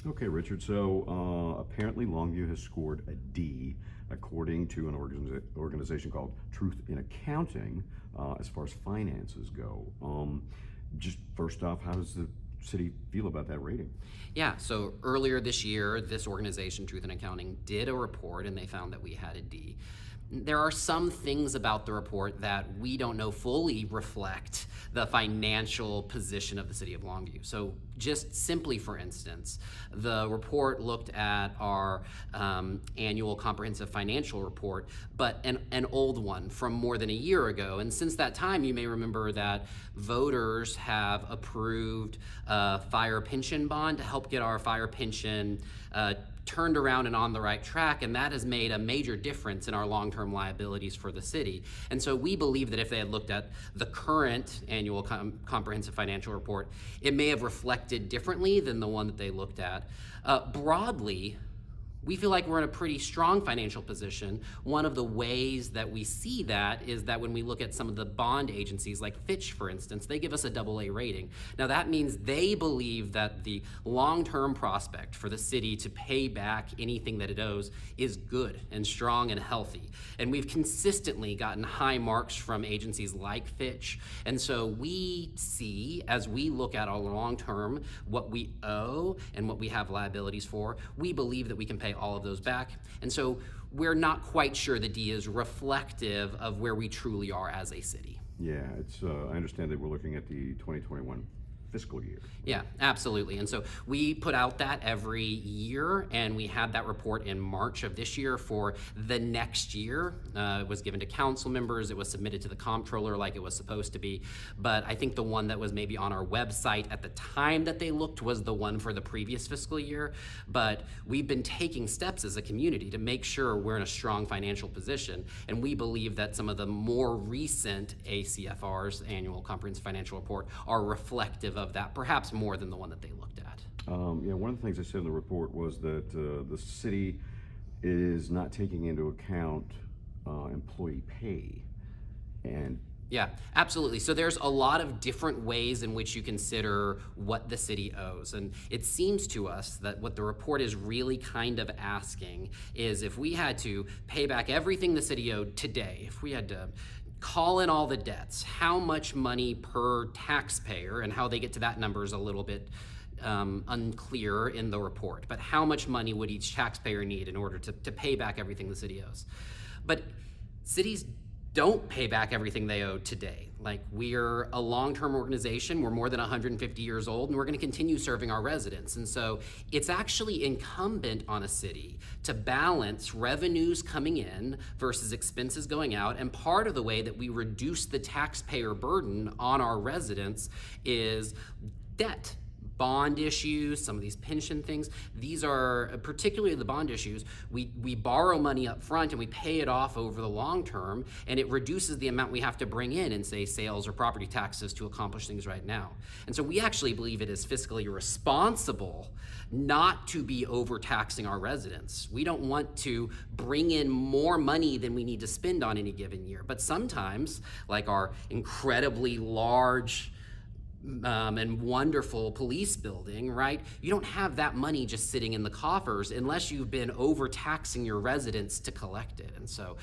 Okay, Richard. So apparently Longview has scored a D according to an organization called Truth in Accounting as far as finances go. Just first off, how does the city feel about that rating? Yeah, so earlier this year, this organization, Truth in Accounting, did a report and they found that we had a D. There are some things about the report that we don't know fully reflect the financial position of the City of Longview. So just simply, for instance, the report looked at our annual comprehensive financial report, but an old one from more than a year ago. And since that time, you may remember that voters have approved a fire pension bond to help get our fire pension turned around and on the right track, and that has made a major difference in our long-term liabilities for the city. And so we believe that if they had looked at the current annual comprehensive financial report, it may have reflected differently than the one that they looked at. Broadly, we feel like we're in a pretty strong financial position. One of the ways that we see that is that when we look at some of the bond agencies, like Fitch, for instance, they give us a AA rating. Now that means they believe that the long-term prospect for the city to pay back anything that it owes is good and strong and healthy. And we've consistently gotten high marks from agencies like Fitch. And so we see, as we look at our long-term, what we owe and what we have liabilities for, we believe that we can pay all of those back. And so we're not quite sure the D is reflective of where we truly are as a city. Yeah, it's. I understand that we're looking at the 2021 fiscal year. Yeah, absolutely. And so we put out that every year, and we had that report in March of this year for the next year. It was given to council members. It was submitted to the comptroller like it was supposed to be. But I think the one that was maybe on our website at the time that they looked was the one for the previous fiscal year. But we've been taking steps as a community to make sure we're in a strong financial position. And we believe that some of the more recent ACFR's annual comprehensive financial report are reflective of that, perhaps more than the one that they looked at. Yeah, one of the things I said in the report was that the city is not taking into account employee pay. And yeah, absolutely. So there's a lot of different ways in which you consider what the city owes. And it seems to us that what the report is really kind of asking is, if we had to pay back everything the city owed today, if we had to call in all the debts, how much money per taxpayer, and how they get to that number is a little bit unclear in the report, but how much money would each taxpayer need in order to pay back everything the city owes? But cities don't pay back everything they owe today. Like, we're a long-term organization, we're more than 150 years old, and we're gonna continue serving our residents. And so it's actually incumbent on a city to balance revenues coming in versus expenses going out. And part of the way that we reduce the taxpayer burden on our residents is debt. Bond issues, some of these pension things, these are, particularly the bond issues, we borrow money up front and we pay it off over the long term, and it reduces the amount we have to bring in say, sales or property taxes to accomplish things right now. And so we actually believe it is fiscally responsible not to be overtaxing our residents. We don't want to bring in more money than we need to spend on any given year. But sometimes, like our incredibly large and wonderful police building, right? You don't have that money just sitting in the coffers unless you've been overtaxing your residents to collect it. And so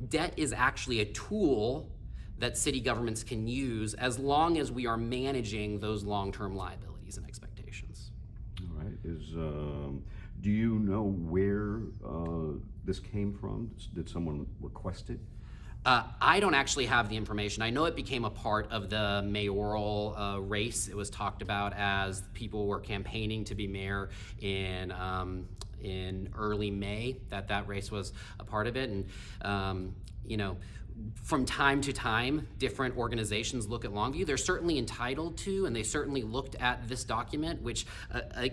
debt is actually a tool that city governments can use as long as we are managing those long-term liabilities and expectations. all right, do you know where this came from? Did someone request it? I don't actually have the information. I know it became a part of the mayoral race. It was talked about as people were campaigning to be mayor in early May, that race was a part of it. And, you know, from time to time, different organizations look at Longview. They're certainly entitled to, and they certainly looked at this document, which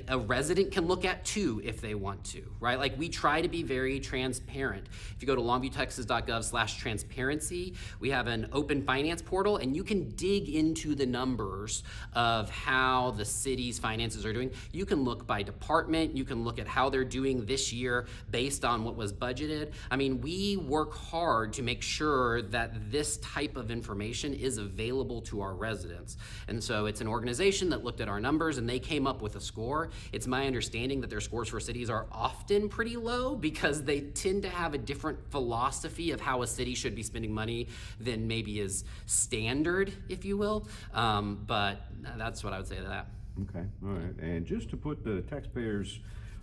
a resident can look at too if they want to, right? Like, we try to be very transparent. If you go to longviewtexas.gov/transparency, we have an open finance portal, and you can dig into the numbers of how the city's finances are doing. You can look by department. You can look at how they're doing this year based on what was budgeted. I mean, we work hard to make sure sure that this type of information is available to our residents. And so it's an organization that looked at our numbers and they came up with a score. It's my understanding that their scores for cities are often pretty low because they tend to have a different philosophy of how a city should be spending money than maybe is standard, if you will. But that's what I would say to that. Okay, all right. And just to put the taxpayers'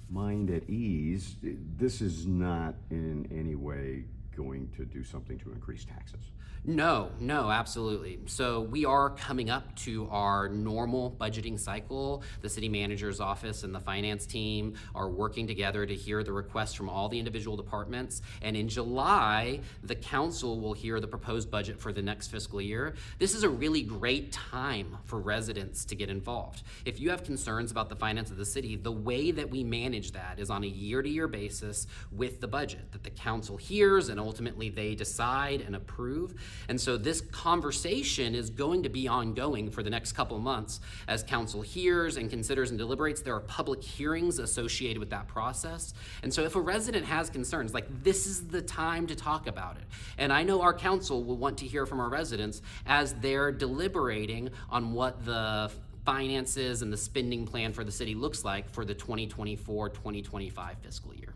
mind at ease, this is not in any way going to do something to increase taxes. No, absolutely. So we are coming up to our normal budgeting cycle. The city manager's office and the finance team are working together to hear the requests from all the individual departments. And in July, the council will hear the proposed budget for the next fiscal year. This is a really great time for residents to get involved. If you have concerns about the finance of the city, the way that we manage that is on a year-to-year basis with the budget that the council hears and ultimately they decide and approve. And so this conversation is going to be ongoing for the next couple of months as council hears and considers and deliberates. There are public hearings associated with that process. And so if a resident has concerns, like, this is the time to talk about it. And I know our council will want to hear from our residents as they're deliberating on what the finances and the spending plan for the city looks like for the 2024-2025 fiscal year.